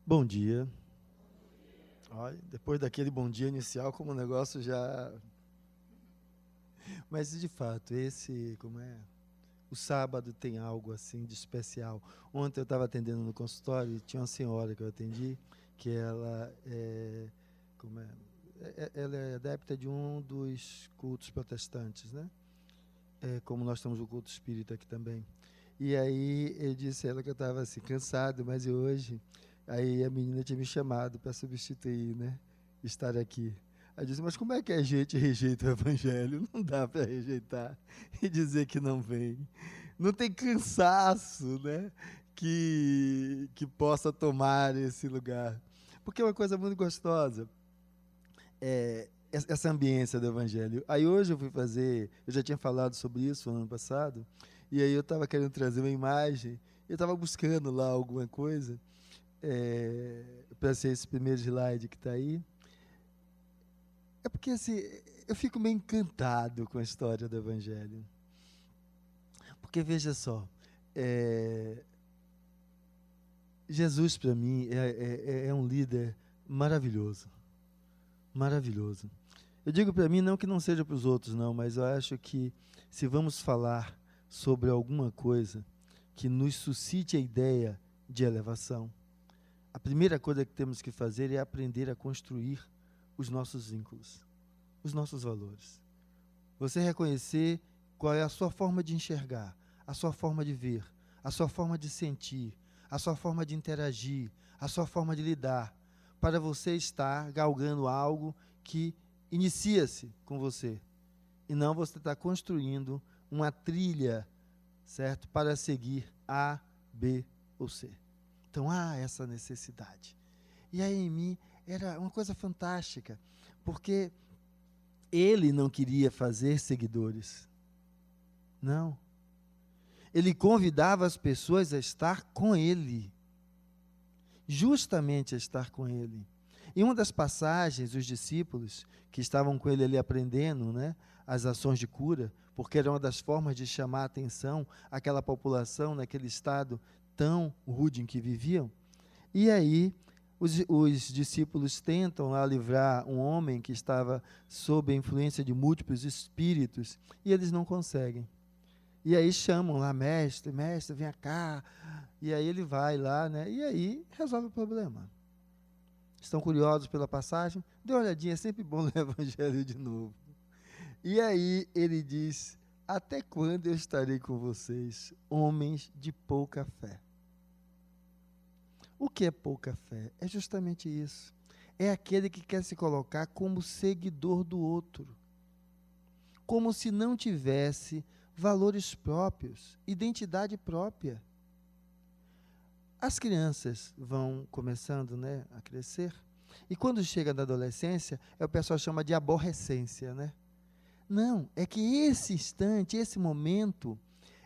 Bom dia. Olha, depois daquele bom dia inicial, como o negócio já... Mas, de fato, o sábado tem algo assim de especial. Ontem eu estava atendendo no consultório e tinha uma senhora que eu atendi, que como é, ela é adepta de um dos cultos protestantes, né? Como nós temos o culto espírita aqui também. E aí eu disse a ela que eu estava assim, cansado, mas hoje... Aí a menina tinha me chamado para substituir, né? Estar aqui. Aí eu disse, mas como é que a gente rejeita o evangelho? Não dá para rejeitar e dizer que não vem. Não tem cansaço, né? Que possa tomar esse lugar. Porque é uma coisa muito gostosa. Essa ambiência do evangelho. Aí hoje eu já tinha falado sobre isso no ano passado, e aí eu estava querendo trazer uma imagem, eu estava buscando lá alguma coisa, para ser esse primeiro slide que está aí. É porque assim, eu fico meio encantado com a história do Evangelho. Porque veja só, Jesus para mim é um líder maravilhoso. Maravilhoso. Eu digo para mim, não que não seja para os outros, não, mas eu acho que se vamos falar sobre alguma coisa que nos suscite a ideia de elevação, a primeira coisa que temos que fazer é aprender a construir os nossos vínculos, os nossos valores. Você reconhecer qual é a sua forma de enxergar, a sua forma de ver, a sua forma de sentir, a sua forma de interagir, a sua forma de lidar, para você estar galgando algo que inicia-se com você. E não você está construindo uma trilha, certo? Para seguir A, B ou C. Então há essa necessidade. E aí em mim era uma coisa fantástica, porque ele não queria fazer seguidores. Não. Ele convidava as pessoas a estar com ele. Justamente a estar com ele. Em uma das passagens, os discípulos que estavam com ele ali aprendendo, né, as ações de cura, porque era uma das formas de chamar a atenção àquela população naquele estado tão rude em que viviam. E aí os discípulos tentam lá livrar um homem que estava sob a influência de múltiplos espíritos e eles não conseguem. E aí chamam lá, mestre, vem cá. E aí ele vai lá, né? E aí resolve o problema. Estão curiosos pela passagem? Dê uma olhadinha, é sempre bom ler o Evangelho de novo. E aí ele diz, até quando eu estarei com vocês, homens de pouca fé? O que é pouca fé? É justamente isso. É aquele que quer se colocar como seguidor do outro. Como se não tivesse valores próprios, identidade própria. As crianças vão começando, né, a crescer, e quando chega na adolescência, o pessoal chama de aborrecência, né? Não, é que esse instante, esse momento,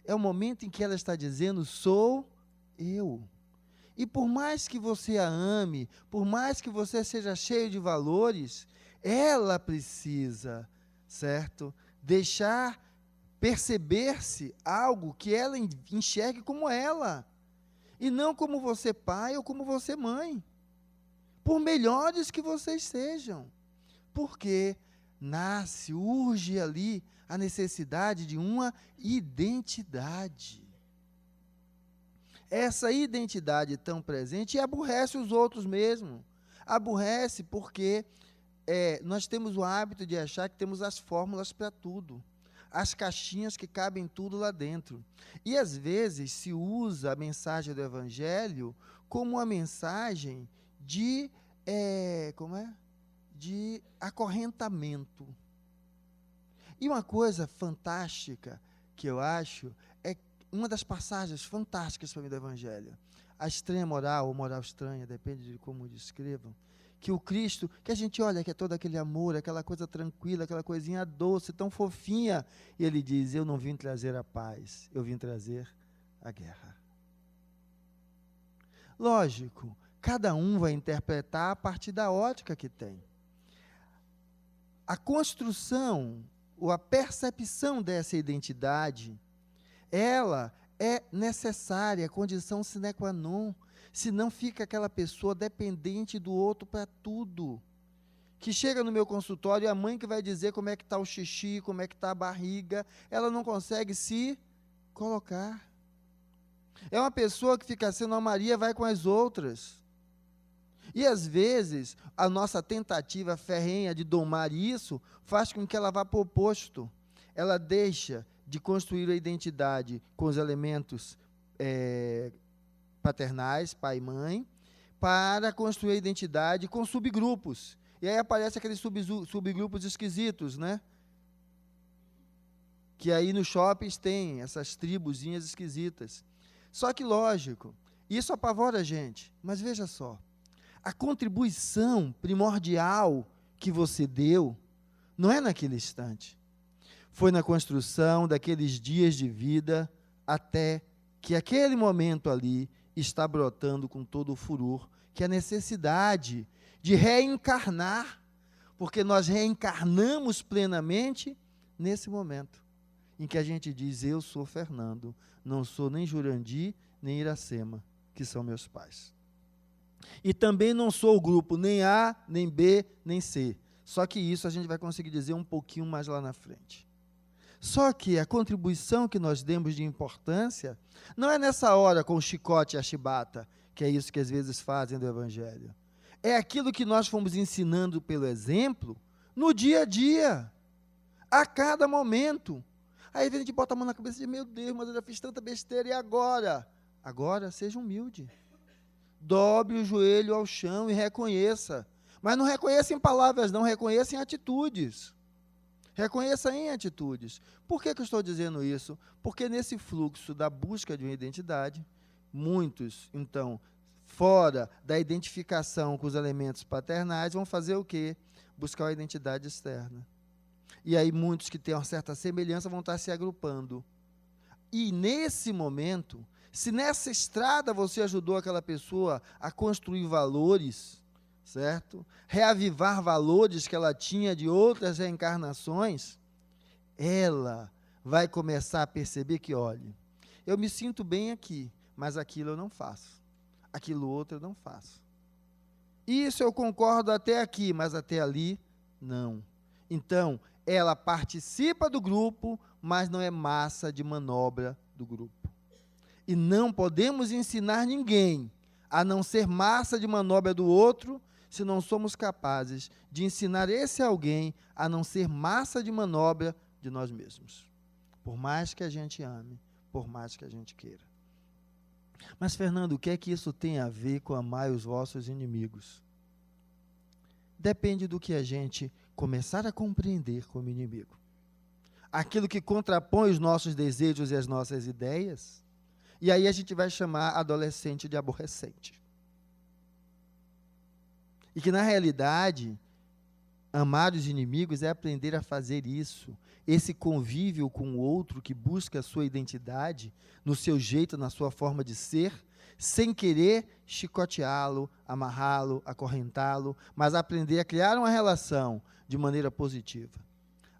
é o momento em que ela está dizendo, sou eu. E por mais que você a ame, por mais que você seja cheio de valores, ela precisa, certo? Deixar perceber-se algo que ela enxergue como ela. E não como você pai ou como você mãe. Por melhores que vocês sejam. Porque urge ali a necessidade de uma identidade. Essa identidade tão presente aborrece os outros mesmo. Aborrece porque nós temos o hábito de achar que temos as fórmulas para tudo. As caixinhas que cabem tudo lá dentro. E às vezes se usa a mensagem do Evangelho como uma mensagem de acorrentamento. E uma coisa fantástica que eu acho é uma das passagens fantásticas para mim do Evangelho. A estranha moral, ou moral estranha, depende de como descrevam, que o Cristo, que a gente olha, que é todo aquele amor, aquela coisa tranquila, aquela coisinha doce, tão fofinha, e ele diz, eu não vim trazer a paz, eu vim trazer a guerra. Lógico, cada um vai interpretar a partir da ótica que tem. A construção, ou a percepção dessa identidade, ela é necessária, condição sine qua non. Senão fica aquela pessoa dependente do outro para tudo. Que chega no meu consultório e a mãe que vai dizer como é que está o xixi, como é que está a barriga, ela não consegue se colocar. É uma pessoa que fica sendo a Maria, vai com as outras. E às vezes, a nossa tentativa ferrenha de domar isso faz com que ela vá para o oposto. Ela deixa de construir a identidade com os elementos paternais, pai e mãe, para construir a identidade com subgrupos. E aí aparecem aqueles subgrupos esquisitos, né? Que aí nos shoppings tem essas tribuzinhas esquisitas. Só que, lógico, isso apavora a gente. Mas veja só, a contribuição primordial que você deu não é naquele instante. Foi na construção daqueles dias de vida até que aquele momento ali está brotando com todo o furor, que é a necessidade de reencarnar, porque nós reencarnamos plenamente nesse momento em que a gente diz, eu sou Fernando, não sou nem Jurandir, nem Iracema, que são meus pais. E também não sou o grupo nem A, nem B, nem C. Só que isso a gente vai conseguir dizer um pouquinho mais lá na frente. Só que a contribuição que nós demos de importância não é nessa hora com o chicote e a chibata, que é isso que às vezes fazem do Evangelho. É aquilo que nós fomos ensinando pelo exemplo no dia a dia, a cada momento. Aí a gente bota a mão na cabeça e diz, meu Deus, mas eu já fiz tanta besteira, e agora? Agora, seja humilde. Dobre o joelho ao chão e reconheça. Mas não reconheça em palavras, não, reconheça em atitudes. Reconheça em atitudes. Por que eu estou dizendo isso? Porque nesse fluxo da busca de uma identidade, muitos, então, fora da identificação com os elementos paternais, vão fazer o quê? Buscar uma identidade externa. E aí muitos que têm uma certa semelhança vão estar se agrupando. E nesse momento, se nessa estrada você ajudou aquela pessoa a construir valores, certo? Reavivar valores que ela tinha de outras reencarnações, ela vai começar a perceber que, olha, eu me sinto bem aqui, mas aquilo eu não faço. Aquilo outro eu não faço. Isso eu concordo até aqui, mas até ali, não. Então, ela participa do grupo, mas não é massa de manobra do grupo. E não podemos ensinar ninguém a não ser massa de manobra do outro, se não somos capazes de ensinar esse alguém a não ser massa de manobra de nós mesmos. Por mais que a gente ame, por mais que a gente queira. Mas, Fernando, o que é que isso tem a ver com amar os vossos inimigos? Depende do que a gente começar a compreender como inimigo. Aquilo que contrapõe os nossos desejos e as nossas ideias, e aí a gente vai chamar adolescente de aborrecente. E que, na realidade, amar os inimigos é aprender a fazer isso, esse convívio com o outro que busca a sua identidade, no seu jeito, na sua forma de ser, sem querer chicoteá-lo, amarrá-lo, acorrentá-lo, mas aprender a criar uma relação de maneira positiva.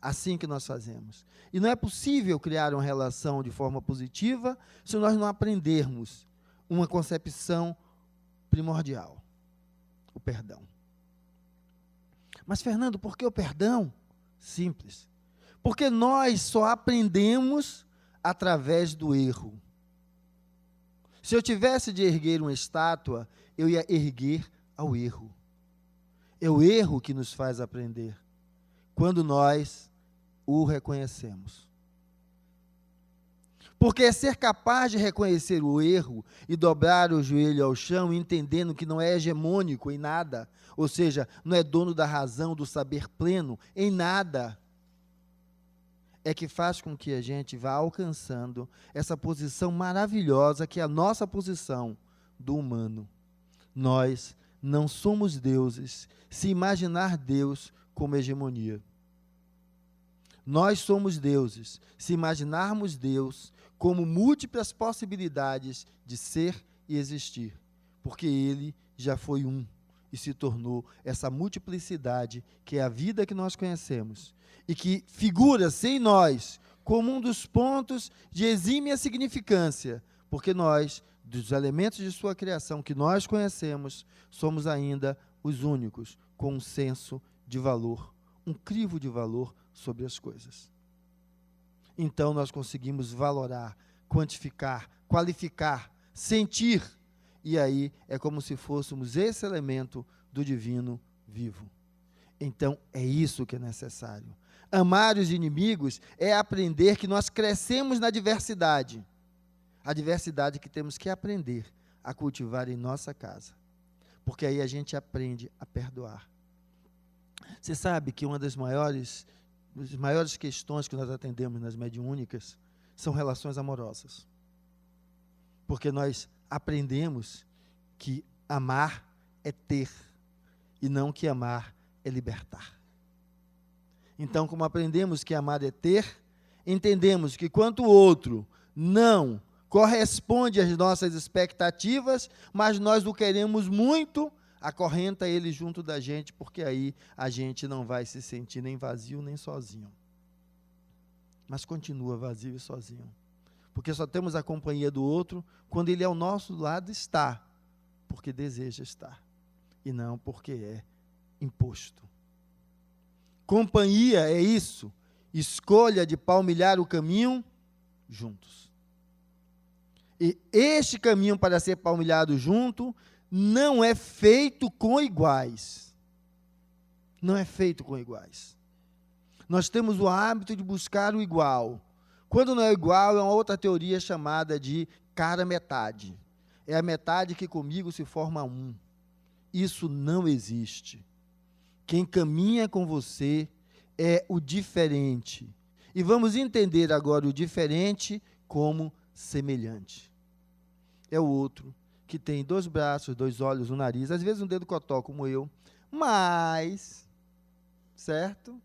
Assim que nós fazemos. E não é possível criar uma relação de forma positiva se nós não aprendermos uma concepção primordial, o perdão. Mas, Fernando, por que o perdão? Simples. Porque nós só aprendemos através do erro. Se eu tivesse de erguer uma estátua, eu ia erguer ao erro. É o erro que nos faz aprender, quando nós o reconhecemos. Porque é ser capaz de reconhecer o erro e dobrar o joelho ao chão, entendendo que não é hegemônico em nada, ou seja, não é dono da razão, do saber pleno em nada, é que faz com que a gente vá alcançando essa posição maravilhosa que é a nossa posição do humano. Nós não somos deuses se imaginar Deus como hegemonia. Nós somos deuses se imaginarmos Deus como múltiplas possibilidades de ser e existir, porque Ele já foi um e se tornou essa multiplicidade que é a vida que nós conhecemos e que figura-se em nós como um dos pontos de exímia significância, porque nós dos elementos de sua criação que nós conhecemos, somos ainda os únicos com um senso de valor, um crivo de valor sobre as coisas. Então nós conseguimos valorar, quantificar, qualificar, sentir, e aí é como se fôssemos esse elemento do divino vivo. Então é isso que é necessário. Amar os inimigos é aprender que nós crescemos na diversidade. A diversidade que temos que aprender a cultivar em nossa casa. Porque aí a gente aprende a perdoar. Você sabe que uma das maiores questões que nós atendemos nas mediúnicas são relações amorosas. Porque nós aprendemos que amar é ter, e não que amar é libertar. Então, como aprendemos que amar é ter, entendemos que quanto o outro não corresponde às nossas expectativas, mas nós o queremos muito, acorrenta ele junto da gente, porque aí a gente não vai se sentir nem vazio, nem sozinho. Mas continua vazio e sozinho. Porque só temos a companhia do outro quando ele ao nosso lado está, porque deseja estar, e não porque é imposto. Companhia é isso, escolha de palmilhar o caminho juntos. E este caminho para ser palmilhado junto não é feito com iguais. Não é feito com iguais. Nós temos o hábito de buscar o igual. Quando não é igual, é uma outra teoria chamada de cara metade. É a metade que comigo se forma um. Isso não existe. Quem caminha com você é o diferente. E vamos entender agora o diferente como semelhante. É o outro que tem 2 braços, 2 olhos, um nariz, às vezes um dedo cotó como eu, mas, certo?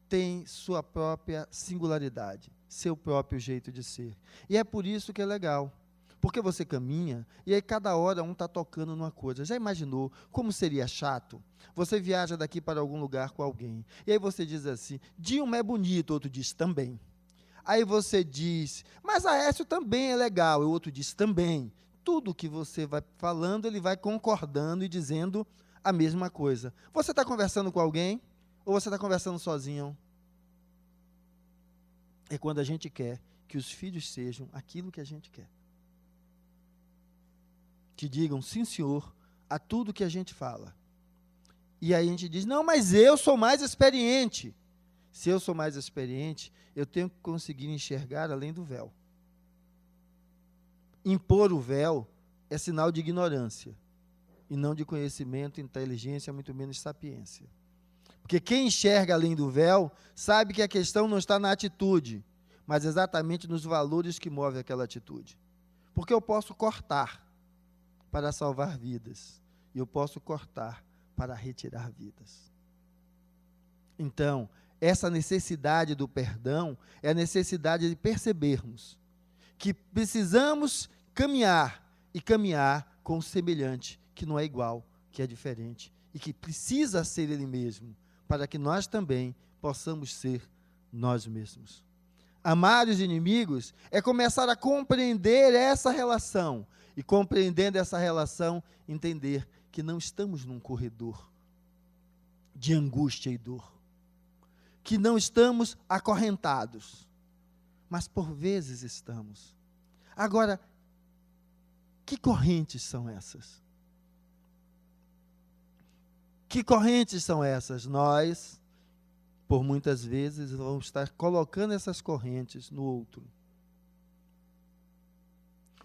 Tem sua própria singularidade, seu próprio jeito de ser. E é por isso que é legal. Porque você caminha e aí cada hora um está tocando numa coisa. Já imaginou como seria chato? Você viaja daqui para algum lugar com alguém. E aí você diz assim, Dilma é bonito, outro diz também. Aí você diz, mas Aécio também é legal, e o outro diz também. Tudo que você vai falando, ele vai concordando e dizendo a mesma coisa. Você está conversando com alguém ou você está conversando sozinho? É quando a gente quer que os filhos sejam aquilo que a gente quer. Que digam, sim senhor, a tudo que a gente fala. E aí a gente diz, não, mas eu sou mais experiente. Se eu sou mais experiente, eu tenho que conseguir enxergar além do véu. Impor o véu é sinal de ignorância, e não de conhecimento, inteligência, muito menos sapiência. Porque quem enxerga além do véu, sabe que a questão não está na atitude, mas exatamente nos valores que movem aquela atitude. Porque eu posso cortar para salvar vidas, e eu posso cortar para retirar vidas. Então, essa necessidade do perdão é a necessidade de percebermos que precisamos caminhar, e caminhar com o semelhante, que não é igual, que é diferente, e que precisa ser ele mesmo, para que nós também possamos ser nós mesmos. Amar os inimigos é começar a compreender essa relação, e compreendendo essa relação, entender que não estamos num corredor de angústia e dor, que não estamos acorrentados, mas por vezes estamos. Agora, que correntes são essas? Que correntes são essas? Nós, por muitas vezes, vamos estar colocando essas correntes no outro.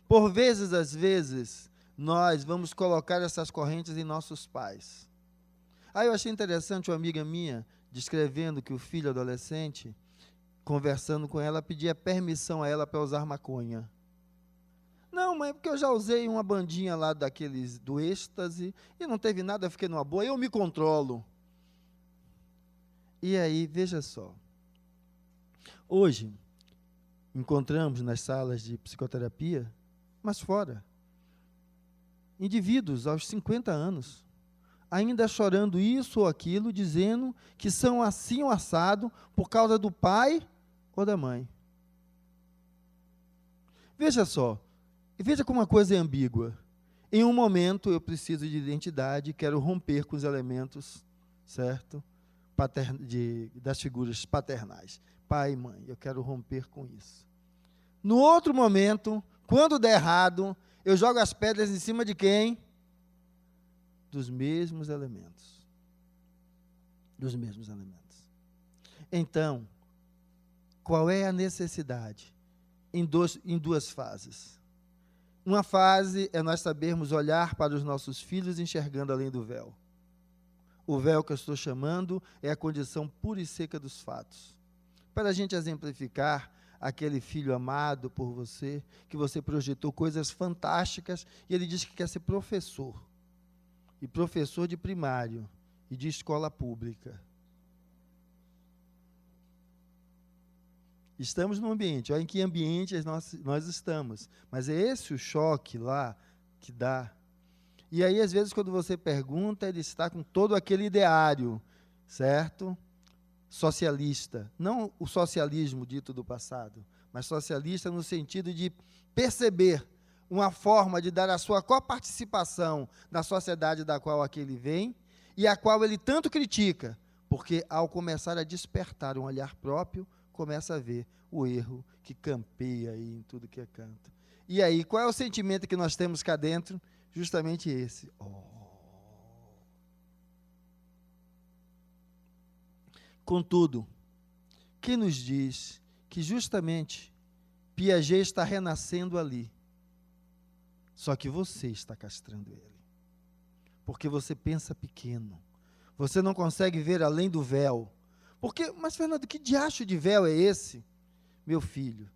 Por vezes, às vezes, nós vamos colocar essas correntes em nossos pais. Aí eu achei interessante uma amiga minha descrevendo que o filho adolescente, conversando com ela, pedia permissão a ela para usar maconha. Não, mãe, porque eu já usei uma bandinha lá daqueles do êxtase e não teve nada, eu fiquei numa boa, eu me controlo. E aí, veja só. Hoje, encontramos nas salas de psicoterapia, mas fora, indivíduos aos 50 anos, ainda chorando isso ou aquilo, dizendo que são assim ou assado por causa do pai ou da mãe. Veja só, E veja como a coisa é ambígua. Em um momento eu preciso de identidade, quero romper com os elementos, certo? Das figuras paternais. Pai e mãe, eu quero romper com isso. No outro momento, quando der errado, eu jogo as pedras em cima de quem? Dos mesmos elementos. Dos mesmos elementos. Então, qual é a necessidade? Em duas fases. Uma fase é nós sabermos olhar para os nossos filhos enxergando além do véu. O véu que eu estou chamando é a condição pura e seca dos fatos. Para a gente exemplificar aquele filho amado por você, que você projetou coisas fantásticas, e ele diz que quer ser professor. E professor de primário e de escola pública. Estamos num ambiente, olha em que ambiente nós estamos. Mas é esse o choque lá que dá. E aí, às vezes, quando você pergunta, ele está com todo aquele ideário, certo? Socialista. Não o socialismo dito do passado, mas socialista no sentido de perceber uma forma de dar a sua coparticipação na sociedade da qual aquele vem e a qual ele tanto critica, porque ao começar a despertar um olhar próprio, começa a ver o erro que campeia aí em tudo que é canto. E aí, qual é o sentimento que nós temos cá dentro? Justamente esse. Contudo, que nos diz que justamente Piaget está renascendo ali. Só que você está castrando ele. Porque você pensa pequeno. Você não consegue ver além do véu. Mas, Fernando, que diacho de véu é esse? Meu filho,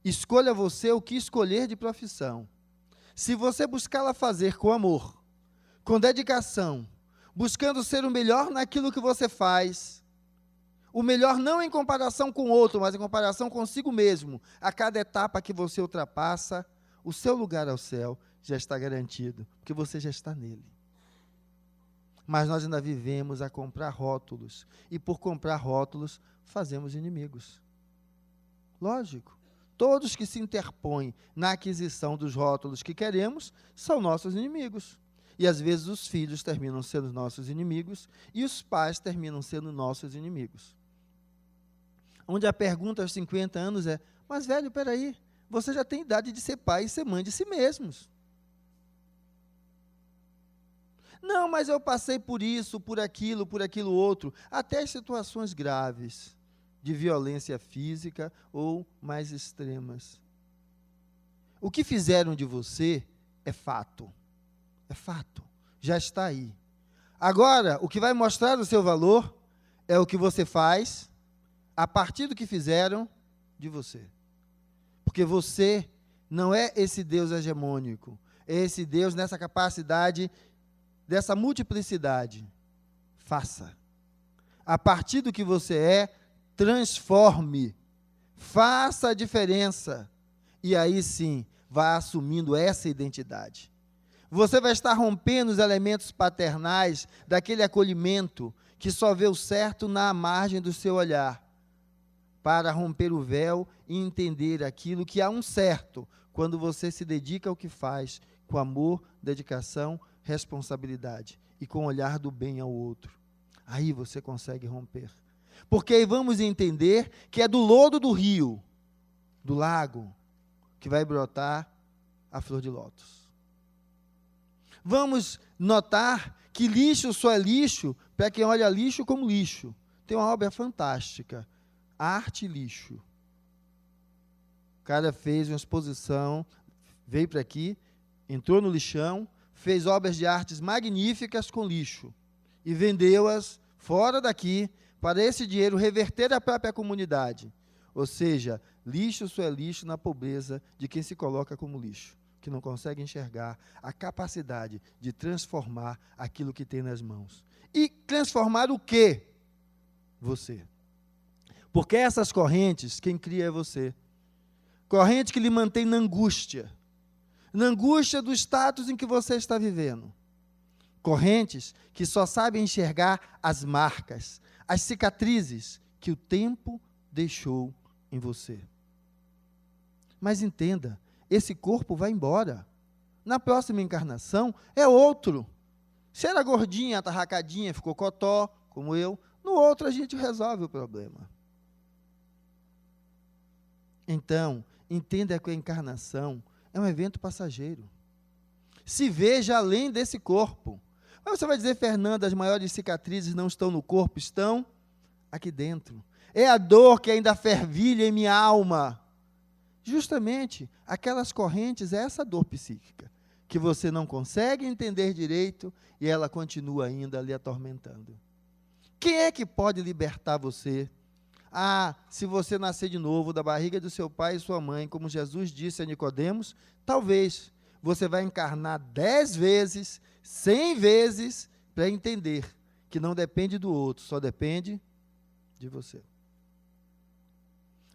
escolha você o que escolher de profissão. Se você buscá-la fazer com amor, com dedicação, buscando ser o melhor naquilo que você faz, o melhor não em comparação com o outro, mas em comparação consigo mesmo, a cada etapa que você ultrapassa, o seu lugar ao céu já está garantido, porque você já está nele. Mas nós ainda vivemos a comprar rótulos, e por comprar rótulos, fazemos inimigos. Lógico, todos que se interpõem na aquisição dos rótulos que queremos, são nossos inimigos. E às vezes os filhos terminam sendo nossos inimigos, e os pais terminam sendo nossos inimigos. Onde a pergunta aos 50 anos é, mas velho, peraí, você já tem idade de ser pai e ser mãe de si mesmos. Não, mas eu passei por isso, por aquilo outro, até as situações graves de violência física ou mais extremas. O que fizeram de você é fato. É fato. Já está aí. Agora, o que vai mostrar o seu valor é o que você faz a partir do que fizeram de você. Porque você não é esse Deus hegemônico, é esse Deus nessa capacidade, dessa multiplicidade. Faça. A partir do que você é, transforme. Faça a diferença. E aí sim, vai assumindo essa identidade. Você vai estar rompendo os elementos paternais daquele acolhimento que só vê o certo na margem do seu olhar, para romper o véu e entender aquilo que há um certo, quando você se dedica ao que faz, com amor, dedicação, responsabilidade, e com o olhar do bem ao outro. Aí você consegue romper. Porque aí vamos entender que é do lodo do rio, do lago, que vai brotar a flor de lótus. Vamos notar que lixo só é lixo para quem olha lixo como lixo. Tem uma obra fantástica, Arte e Lixo. O cara fez uma exposição, veio para aqui, entrou no lixão, fez obras de artes magníficas com lixo e vendeu-as fora daqui para esse dinheiro reverter à própria comunidade. Ou seja, lixo só é lixo na pobreza de quem se coloca como lixo, que não consegue enxergar a capacidade de transformar aquilo que tem nas mãos. E transformar o quê? Você. Porque essas correntes, quem cria é você. Corrente que lhe mantém na angústia do status em que você está vivendo. Correntes que só sabem enxergar as marcas, as cicatrizes que o tempo deixou em você. Mas entenda, esse corpo vai embora. Na próxima encarnação é outro. Se era gordinha, atarracadinha, ficou cotó, como eu, no outro a gente resolve o problema. Então, entenda que a encarnação é um evento passageiro. Se veja além desse corpo. Mas você vai dizer, Fernanda, as maiores cicatrizes não estão no corpo, estão aqui dentro. É a dor que ainda fervilha em minha alma. Justamente, aquelas correntes, é essa dor psíquica, que você não consegue entender direito e ela continua ainda lhe atormentando. Quem é que pode libertar você? Se você nascer de novo da barriga do seu pai e sua mãe, como Jesus disse a Nicodemos, talvez você vai encarnar 10 vezes, 100 vezes, para entender que não depende do outro, só depende de você.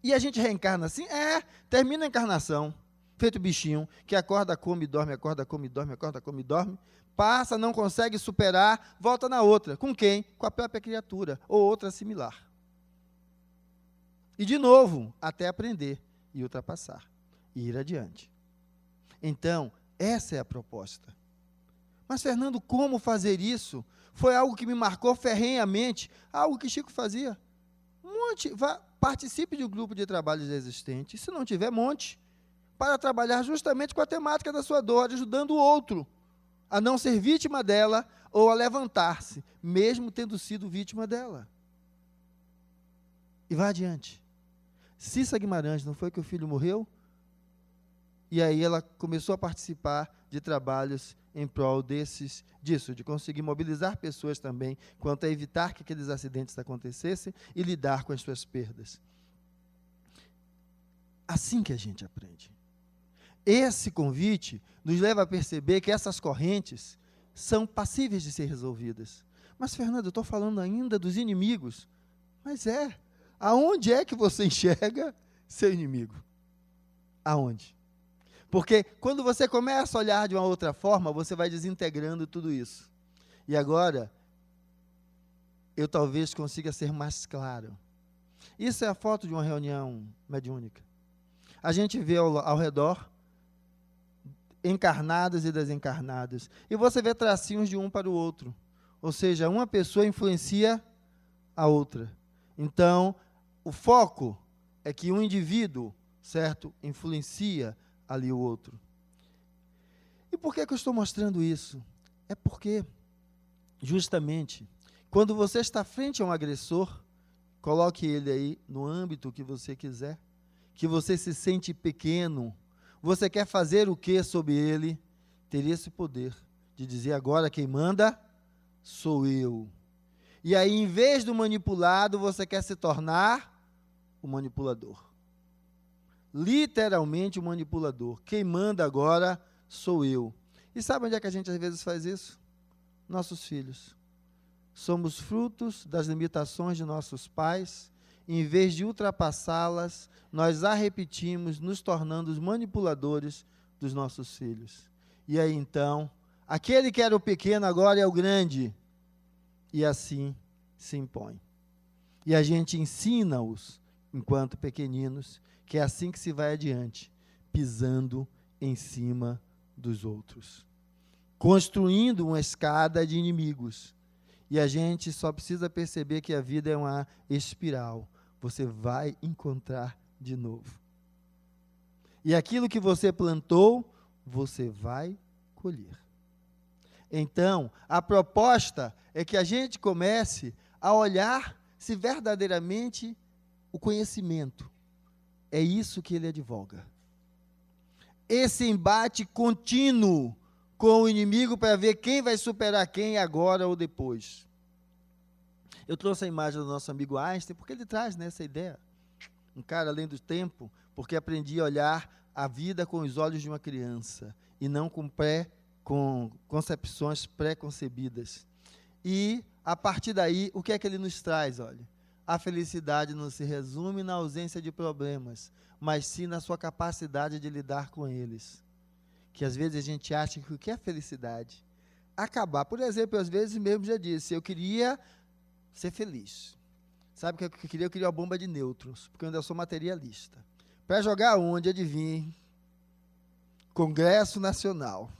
E a gente reencarna assim? Termina a encarnação, feito bichinho, que acorda, come, dorme, acorda, come, dorme, acorda, come, dorme, passa, não consegue superar, volta na outra. Com quem? Com a própria criatura, ou outra similar. E de novo, até aprender e ultrapassar, e ir adiante. Então, essa é a proposta. Mas, Fernando, como fazer isso? Foi algo que me marcou ferrenhamente, algo que Chico fazia. Participe de um grupo de trabalho já existente, se não tiver, monte, para trabalhar justamente com a temática da sua dor, ajudando o outro a não ser vítima dela ou a levantar-se, mesmo tendo sido vítima dela. E vá adiante. Cissa Guimarães, não foi que o filho morreu? E aí ela começou a participar de trabalhos em prol disso, de conseguir mobilizar pessoas também, quanto a evitar que aqueles acidentes acontecessem e lidar com as suas perdas. Assim que a gente aprende. Esse convite nos leva a perceber que essas correntes são passíveis de ser resolvidas. Mas, Fernando, eu estou falando ainda dos inimigos. Mas aonde é que você enxerga seu inimigo? Aonde? Porque quando você começa a olhar de uma outra forma, você vai desintegrando tudo isso. E agora, eu talvez consiga ser mais claro. Isso é a foto de uma reunião mediúnica. A gente vê ao redor encarnados e desencarnados. E você vê tracinhos de um para o outro. Ou seja, uma pessoa influencia a outra. Então, o foco é que um indivíduo, certo, influencia ali o outro. E por que eu estou mostrando isso? É porque, justamente, quando você está frente a um agressor, coloque ele aí no âmbito que você quiser, que você se sente pequeno, você quer fazer o que sobre ele, teria esse poder de dizer agora quem manda sou eu. E aí, em vez do manipulado, você quer se tornar o manipulador. Literalmente o manipulador. Quem manda agora sou eu. E sabe onde é que a gente às vezes faz isso? Nossos filhos. Somos frutos das limitações de nossos pais. Em vez de ultrapassá-las, nós a repetimos, nos tornando os manipuladores dos nossos filhos. E aí então, aquele que era o pequeno agora é o grande. E assim se impõe. E a gente ensina-os, enquanto pequeninos, que é assim que se vai adiante, pisando em cima dos outros, construindo uma escada de inimigos. E a gente só precisa perceber que a vida é uma espiral. Você vai encontrar de novo. E aquilo que você plantou, você vai colher. Então, a proposta é que a gente comece a olhar se verdadeiramente o conhecimento é isso que ele advoga. Esse embate contínuo com o inimigo para ver quem vai superar quem agora ou depois. Eu trouxe a imagem do nosso amigo Einstein, porque ele traz essa ideia. Um cara além do tempo, porque aprendi a olhar a vida com os olhos de uma criança, e não com concepções pré-concebidas. E, a partir daí, o que é que ele nos traz? Olha, a felicidade não se resume na ausência de problemas, mas sim na sua capacidade de lidar com eles. Que às vezes a gente acha que o que é felicidade? Acabar. Por exemplo, às vezes mesmo já disse, eu queria ser feliz. Sabe o que eu queria? Eu queria uma bomba de nêutrons, porque eu ainda sou materialista. Para jogar onde? Adivinhe. Congresso Nacional.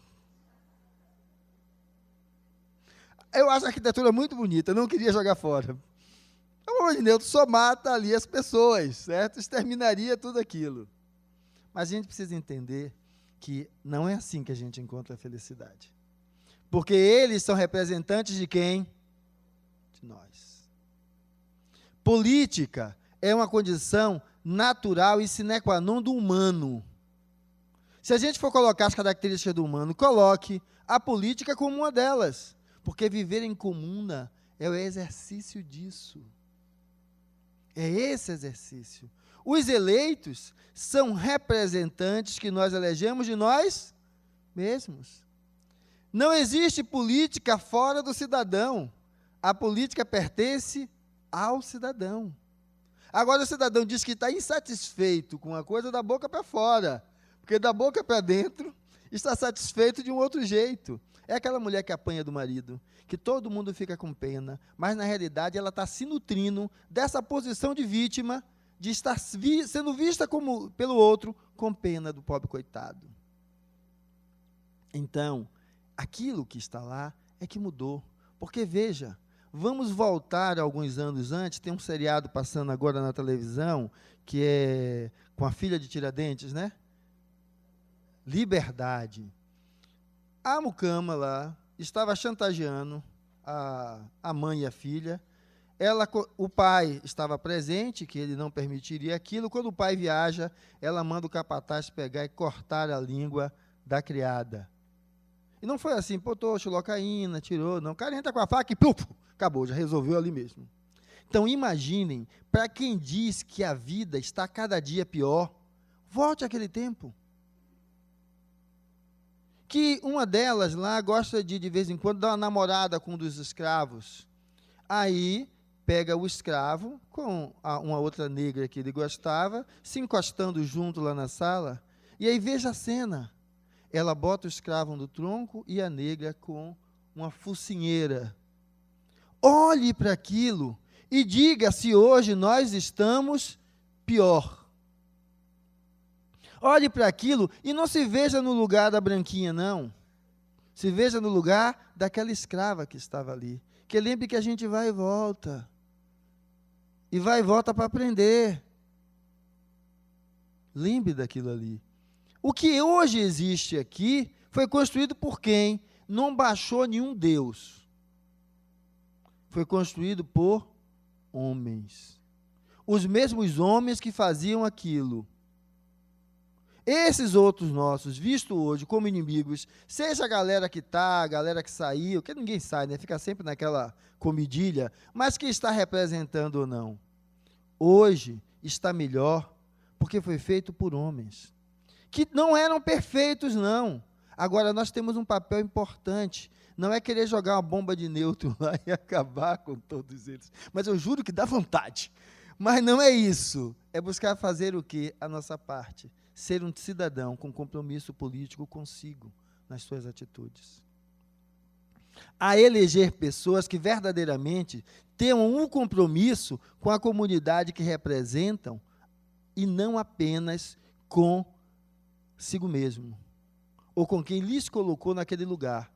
Eu acho a arquitetura muito bonita, não queria jogar fora. Pelo amor de Deus, só mata ali as pessoas, certo? Exterminaria tudo aquilo. Mas a gente precisa entender que não é assim que a gente encontra a felicidade. Porque eles são representantes de quem? De nós. Política é uma condição natural e sine qua non do humano. Se a gente for colocar as características do humano, coloque a política como uma delas. Porque viver em comuna é o exercício disso. É esse exercício. Os eleitos são representantes que nós elegemos de nós mesmos. Não existe política fora do cidadão. A política pertence ao cidadão. Agora o cidadão diz que está insatisfeito com a coisa da boca para fora, porque da boca para dentro está satisfeito de um outro jeito. É aquela mulher que apanha do marido, que todo mundo fica com pena, mas na realidade ela está se nutrindo dessa posição de vítima, de estar sendo vista como, pelo outro com pena do pobre coitado. Então, aquilo que está lá é que mudou. Porque, veja, vamos voltar alguns anos antes, tem um seriado passando agora na televisão, que é com a filha de Tiradentes, né? Liberdade. A mucama lá estava chantageando a mãe e a filha. O pai estava presente, que ele não permitiria aquilo. Quando o pai viaja, ela manda o capataz pegar e cortar a língua da criada. E não foi assim, botou xilocaína, tirou, não. O cara entra com a faca e puf, acabou, já resolveu ali mesmo. Então, imaginem, para quem diz que a vida está cada dia pior, volte àquele tempo. Que uma delas lá gosta de vez em quando, dar uma namorada com um dos escravos. Aí, pega o escravo com uma outra negra que ele gostava, se encostando junto lá na sala, e aí veja a cena. Ela bota o escravo no tronco e a negra com uma focinheira. Olhe para aquilo e diga se hoje nós estamos pior. Olhe para aquilo e não se veja no lugar da branquinha, não. Se veja no lugar daquela escrava que estava ali. Que lembre que a gente vai e volta. E vai e volta para aprender. Lembre daquilo ali. O que hoje existe aqui foi construído por quem? Não baixou nenhum Deus. Foi construído por homens. Os mesmos homens que faziam aquilo. Esses outros nossos, vistos hoje como inimigos, seja a galera que está, a galera que saiu, que ninguém sai, né? Fica sempre naquela comidilha, mas que está representando ou não. Hoje está melhor, porque foi feito por homens, que não eram perfeitos, não. Agora, nós temos um papel importante, não é querer jogar uma bomba de nêutron lá e acabar com todos eles, mas eu juro que dá vontade. Mas não é isso, é buscar fazer o quê? A nossa parte. Ser um cidadão com compromisso político consigo, nas suas atitudes. A eleger pessoas que verdadeiramente tenham um compromisso com a comunidade que representam e não apenas consigo mesmo, ou com quem lhes colocou naquele lugar.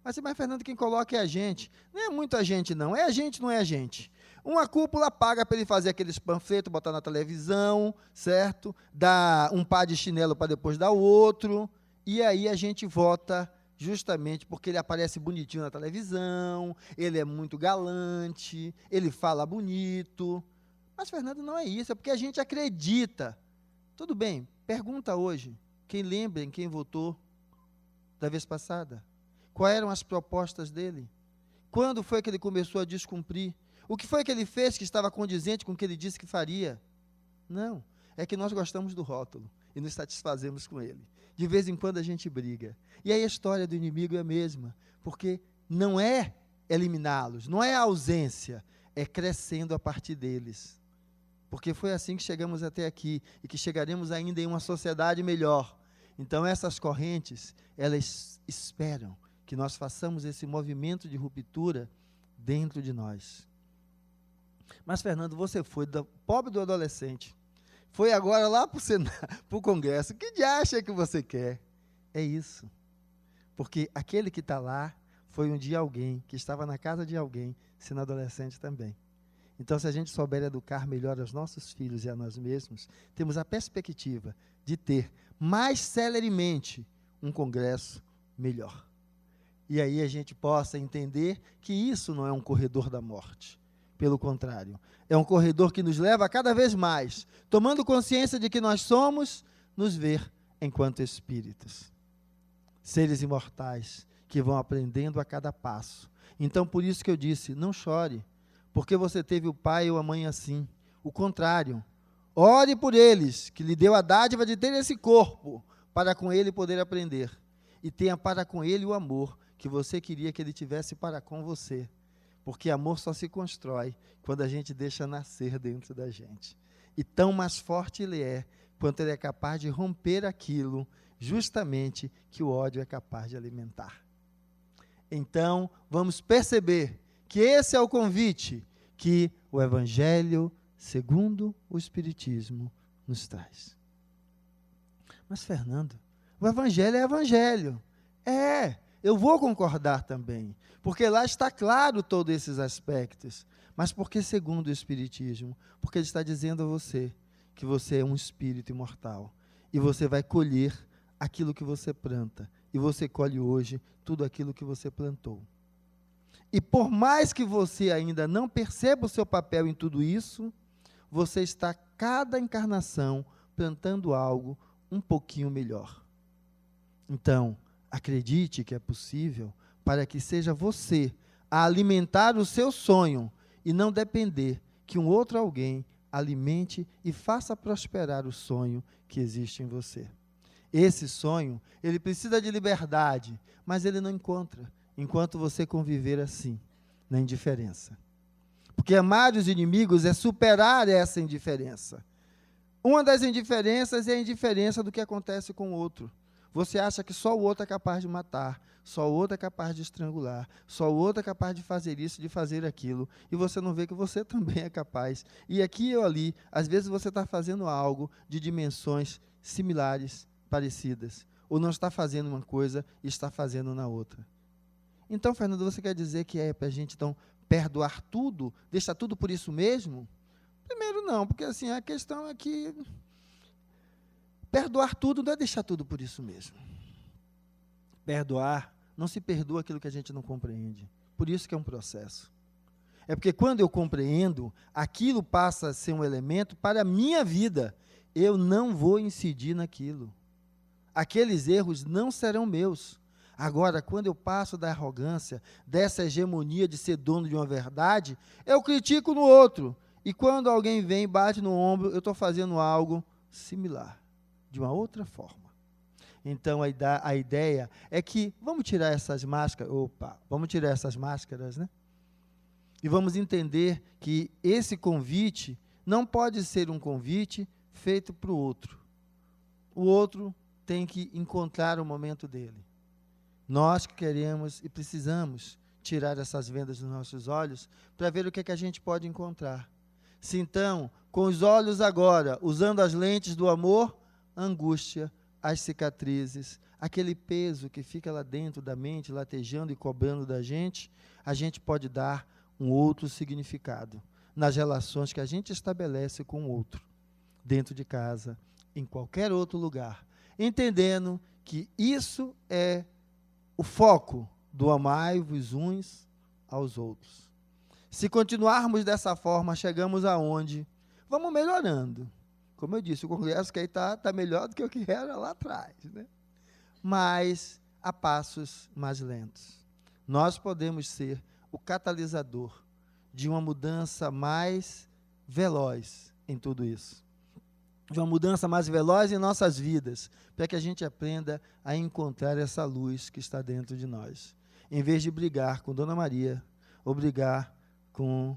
Mas, Fernando, quem coloca é a gente. Não é muita gente, não. É a gente, não é a gente. Uma cúpula paga para ele fazer aqueles panfletos, botar na televisão, certo? Dá um par de chinelo para depois dar o outro. E aí a gente vota justamente porque ele aparece bonitinho na televisão, ele é muito galante, ele fala bonito. Mas, Fernando, não é isso. É porque a gente acredita. Tudo bem, pergunta hoje. Quem lembra em quem votou da vez passada? Quais eram as propostas dele? Quando foi que ele começou a descumprir? O que foi que ele fez que estava condizente com o que ele disse que faria? Não, é que nós gostamos do rótulo e nos satisfazemos com ele. De vez em quando a gente briga. E aí a história do inimigo é a mesma, porque não é eliminá-los, não é a ausência, é crescendo a partir deles. Porque foi assim que chegamos até aqui e que chegaremos ainda em uma sociedade melhor. Então essas correntes, elas esperam que nós façamos esse movimento de ruptura dentro de nós. Mas, Fernando, você foi do pobre do adolescente, foi agora lá para o Congresso, que diacho é que você quer? É isso. Porque aquele que está lá foi um dia alguém que estava na casa de alguém, sendo adolescente também. Então, se a gente souber educar melhor aos nossos filhos e a nós mesmos, temos a perspectiva de ter mais celeremente um congresso melhor. E aí a gente possa entender que isso não é um corredor da morte. Pelo contrário, é um corredor que nos leva a cada vez mais, tomando consciência de que nós somos, nos ver enquanto espíritos. Seres imortais que vão aprendendo a cada passo. Então, por isso que eu disse, não chore, porque você teve o pai ou a mãe assim. O contrário, ore por eles, que lhe deu a dádiva de ter esse corpo, para com ele poder aprender. E tenha para com ele o amor que você queria que ele tivesse para com você. Porque amor só se constrói quando a gente deixa nascer dentro da gente. E tão mais forte ele é, quanto ele é capaz de romper aquilo, justamente que o ódio é capaz de alimentar. Então, vamos perceber que esse é o convite que o Evangelho, segundo o Espiritismo, nos traz. Mas, Fernando, o Evangelho é Evangelho. Eu vou concordar também, porque lá está claro todos esses aspectos. Mas por que segundo o Espiritismo? Porque ele está dizendo a você que você é um espírito imortal e você vai colher aquilo que você planta. E você colhe hoje tudo aquilo que você plantou. E por mais que você ainda não perceba o seu papel em tudo isso, você está, cada encarnação, plantando algo um pouquinho melhor. Então, acredite que é possível para que seja você a alimentar o seu sonho e não depender que um outro alguém alimente e faça prosperar o sonho que existe em você. Esse sonho, ele precisa de liberdade, mas ele não encontra enquanto você conviver assim, na indiferença. Porque amar os inimigos é superar essa indiferença. Uma das indiferenças é a indiferença do que acontece com o outro. Você acha que só o outro é capaz de matar, só o outro é capaz de estrangular, só o outro é capaz de fazer isso, de fazer aquilo, e você não vê que você também é capaz. E aqui ou ali, às vezes você está fazendo algo de dimensões similares, parecidas, ou não está fazendo uma coisa e está fazendo na outra. Então, Fernando, você quer dizer que é para a gente, então, perdoar tudo, deixar tudo por isso mesmo? Primeiro não, porque assim, a questão é que perdoar tudo não é deixar tudo por isso mesmo. Perdoar, não se perdoa aquilo que a gente não compreende. Por isso que é um processo. É porque quando eu compreendo, aquilo passa a ser um elemento para a minha vida. Eu não vou incidir naquilo. Aqueles erros não serão meus. Agora, quando eu passo da arrogância, dessa hegemonia de ser dono de uma verdade, eu critico no outro. E quando alguém vem e bate no ombro, eu estou fazendo algo similar, de uma outra forma. Então, a ideia é que vamos tirar essas máscaras, né? E vamos entender que esse convite não pode ser um convite feito para o outro. O outro tem que encontrar o momento dele. Nós que queremos e precisamos tirar essas vendas dos nossos olhos para ver o que é que a gente pode encontrar. Se então, com os olhos agora, usando as lentes do amor, a angústia, as cicatrizes, aquele peso que fica lá dentro da mente, latejando e cobrando da gente, a gente pode dar um outro significado nas relações que a gente estabelece com o outro, dentro de casa, em qualquer outro lugar, entendendo que isso é o foco do amai-vos uns aos outros. Se continuarmos dessa forma, chegamos aonde? Vamos melhorando. Como eu disse, o congresso que aí está melhor do que o que era lá atrás, né? Mas a passos mais lentos. Nós podemos ser o catalisador de uma mudança mais veloz em tudo isso. De uma mudança mais veloz em nossas vidas, para que a gente aprenda a encontrar essa luz que está dentro de nós. Em vez de brigar com Dona Maria, ou brigar com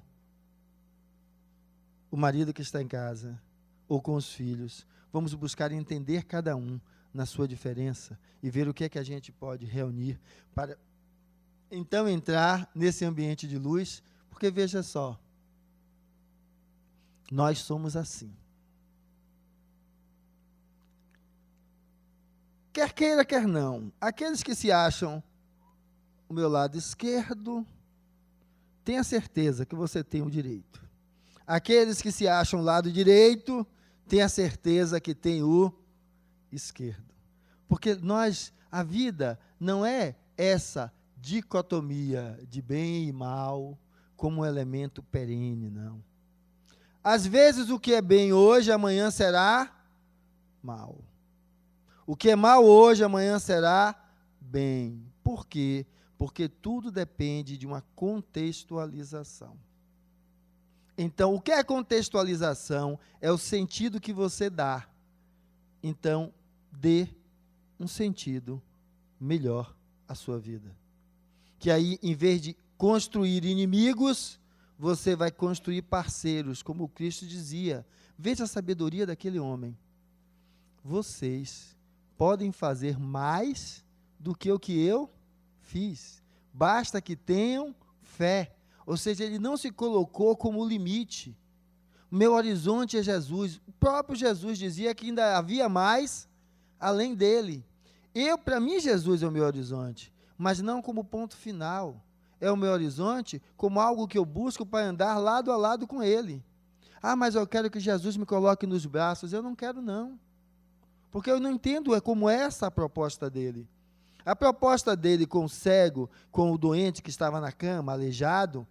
o marido que está em casa, ou com os filhos, vamos buscar entender cada um na sua diferença e ver o que é que a gente pode reunir para então entrar nesse ambiente de luz, porque veja só, nós somos assim. quer queira, quer não, aqueles que se acham o meu lado esquerdo, tenha certeza que você tem o direito. Aqueles que se acham o lado direito, tenha certeza que tem o esquerdo. Porque a vida não é essa dicotomia de bem e mal como um elemento perene, não. Às vezes o que é bem hoje, amanhã será mal. O que é mal hoje, amanhã será bem. Por quê? Porque tudo depende de uma contextualização. Então, o que é contextualização? É o sentido que você dá. Então, dê um sentido melhor à sua vida. Que aí, em vez de construir inimigos, você vai construir parceiros, como Cristo dizia. Veja a sabedoria daquele homem. Vocês podem fazer mais do que o que eu fiz. Basta que tenham fé. Ou seja, ele não se colocou como limite. O meu horizonte é Jesus. O próprio Jesus dizia que ainda havia mais além dele. Para mim, Jesus é o meu horizonte, mas não como ponto final. É o meu horizonte como algo que eu busco para andar lado a lado com ele. Ah, mas eu quero que Jesus me coloque nos braços. Eu não quero, não. Porque eu não entendo como essa a proposta dele. A proposta dele com o cego, com o doente que estava na cama, aleijado,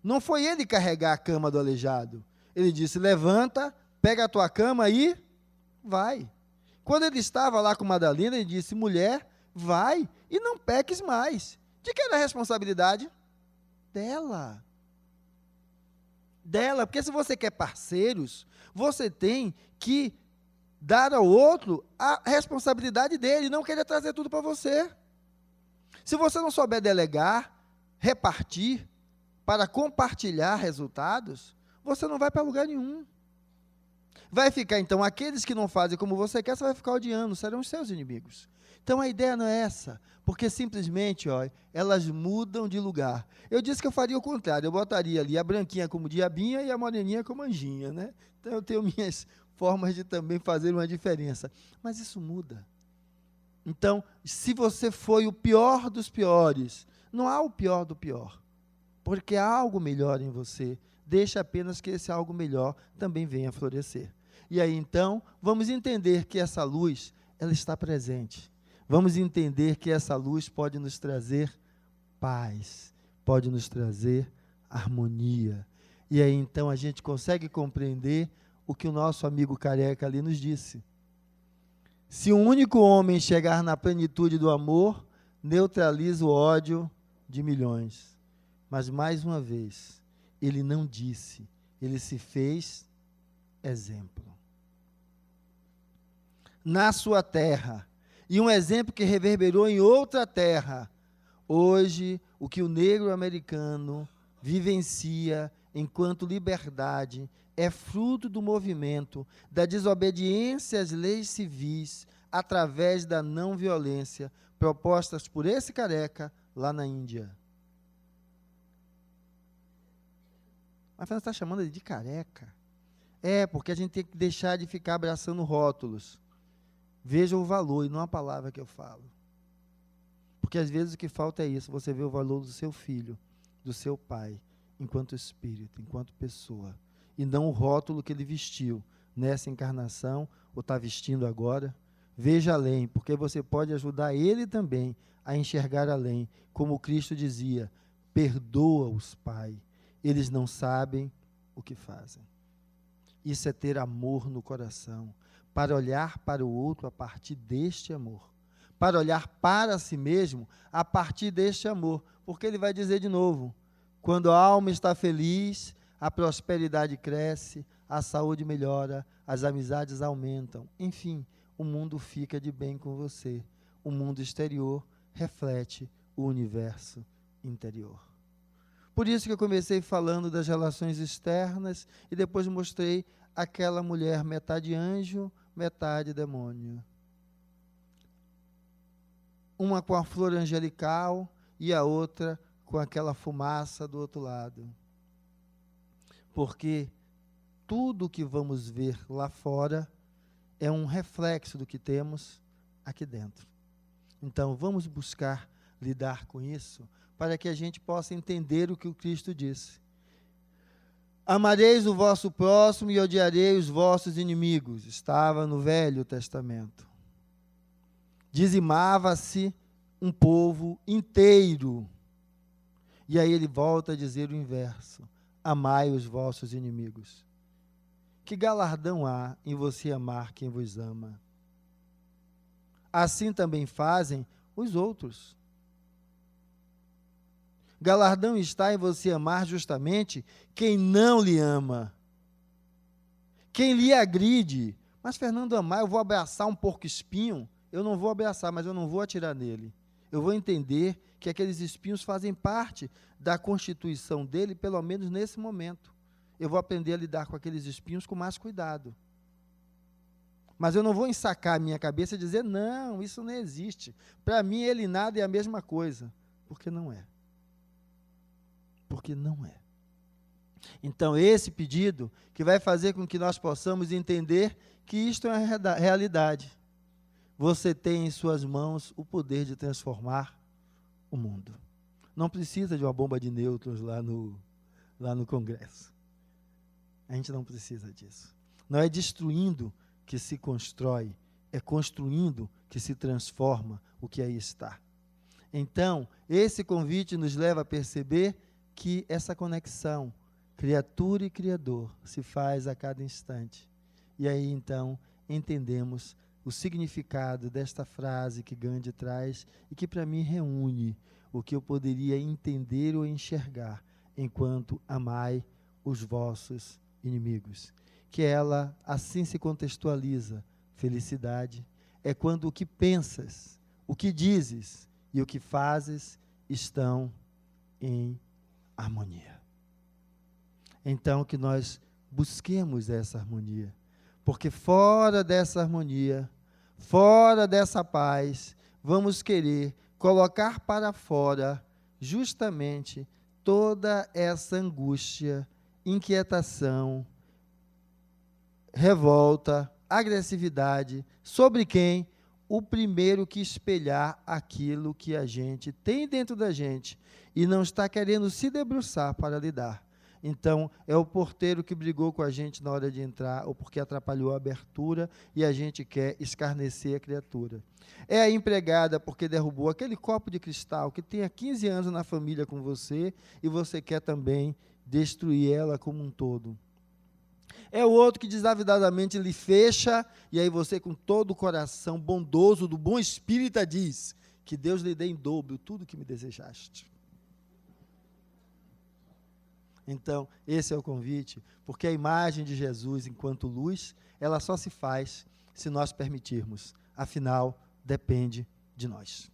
não foi ele carregar a cama do aleijado. Ele disse, levanta, pega a tua cama e vai. Quando ele estava lá com Madalena, ele disse, mulher, vai e não peques mais. De quem era a responsabilidade? Dela. Dela, porque se você quer parceiros, você tem que dar ao outro a responsabilidade dele, não querer trazer tudo para você. Se você não souber delegar, repartir, para compartilhar resultados, você não vai para lugar nenhum. Vai ficar, então, aqueles que não fazem como você quer, você vai ficar odiando, serão os seus inimigos. Então, a ideia não é essa, porque simplesmente, elas mudam de lugar. Eu disse que eu faria o contrário, eu botaria ali a branquinha como diabinha e a moreninha como anjinha, né? Então, eu tenho minhas formas de também fazer uma diferença. Mas isso muda. Então, se você foi o pior dos piores, não há o pior do pior, porque há algo melhor em você. Deixa apenas que esse algo melhor também venha florescer. E aí, então, vamos entender que essa luz, ela está presente. Vamos entender que essa luz pode nos trazer paz, pode nos trazer harmonia. E aí, então, a gente consegue compreender o que o nosso amigo careca ali nos disse. Se um único homem chegar na plenitude do amor, neutraliza o ódio de milhões. Mas, mais uma vez, ele não disse, ele se fez exemplo. Na sua terra, e um exemplo que reverberou em outra terra. Hoje, o que o negro americano vivencia enquanto liberdade é fruto do movimento da desobediência às leis civis através da não violência propostas por esse careca lá na Índia. Mas você está chamando ele de careca? É, porque a gente tem que deixar de ficar abraçando rótulos. Veja o valor e não a palavra que eu falo. Porque às vezes o que falta é isso, você vê o valor do seu filho, do seu pai, enquanto espírito, enquanto pessoa, e não o rótulo que ele vestiu nessa encarnação, ou está vestindo agora. Veja além, porque você pode ajudar ele também a enxergar além, como Cristo dizia, perdoa-os, Pai, eles não sabem o que fazem. Isso é ter amor no coração, para olhar para o outro a partir deste amor, para olhar para si mesmo a partir deste amor, porque ele vai dizer de novo, quando a alma está feliz, a prosperidade cresce, a saúde melhora, as amizades aumentam, enfim, o mundo fica de bem com você. O mundo exterior reflete o universo interior. Por isso que eu comecei falando das relações externas e depois mostrei aquela mulher metade anjo, metade demônio. Uma com a flor angelical e a outra com aquela fumaça do outro lado. Porque tudo que vamos ver lá fora é um reflexo do que temos aqui dentro. Então, vamos buscar lidar com isso, para que a gente possa entender o que o Cristo disse. Amareis o vosso próximo e odiarei os vossos inimigos. Estava no Velho Testamento. Dizimava-se um povo inteiro. E aí ele volta a dizer o inverso: amai os vossos inimigos. Que galardão há em você amar quem vos ama? Assim também fazem os outros. Galardão está em você amar justamente quem não lhe ama. Quem lhe agride. Mas, Fernando, amar, eu vou abraçar um porco-espinho? Eu não vou abraçar, mas eu não vou atirar nele. Eu vou entender que aqueles espinhos fazem parte da constituição dele, pelo menos nesse momento. Eu vou aprender a lidar com aqueles espinhos com mais cuidado. Mas eu não vou ensacar a minha cabeça e dizer, não, isso não existe. Para mim, ele e nada é a mesma coisa. Porque não é. Porque não é. Então, esse pedido que vai fazer com que nós possamos entender que isto é uma realidade. Você tem em suas mãos o poder de transformar o mundo. Não precisa de uma bomba de nêutrons lá no Congresso. A gente não precisa disso. Não é destruindo que se constrói, é construindo que se transforma o que aí está. Então, esse convite nos leva a perceber que essa conexão, criatura e criador, se faz a cada instante. E aí, então, entendemos o significado desta frase que Gandhi traz e que, para mim, reúne o que eu poderia entender ou enxergar enquanto amai os vossos inimigos. Que ela assim se contextualiza. Felicidade é quando o que pensas, o que dizes e o que fazes estão em harmonia. Então, que nós busquemos essa harmonia, porque fora dessa harmonia, fora dessa paz, vamos querer colocar para fora justamente toda essa angústia, inquietação, revolta, agressividade, sobre quem? O primeiro que espelhar aquilo que a gente tem dentro da gente e não está querendo se debruçar para lidar. Então, é o porteiro que brigou com a gente na hora de entrar, ou porque atrapalhou a abertura e a gente quer escarnecer a criatura. É a empregada porque derrubou aquele copo de cristal que tem há 15 anos na família com você e você quer também destruir ela como um todo. É o outro que desavidadamente lhe fecha, e aí você, com todo o coração bondoso do bom espírita, diz: que Deus lhe dê em dobro tudo que me desejaste. Então, esse é o convite, porque a imagem de Jesus enquanto luz, ela só se faz se nós permitirmos. Afinal, depende de nós.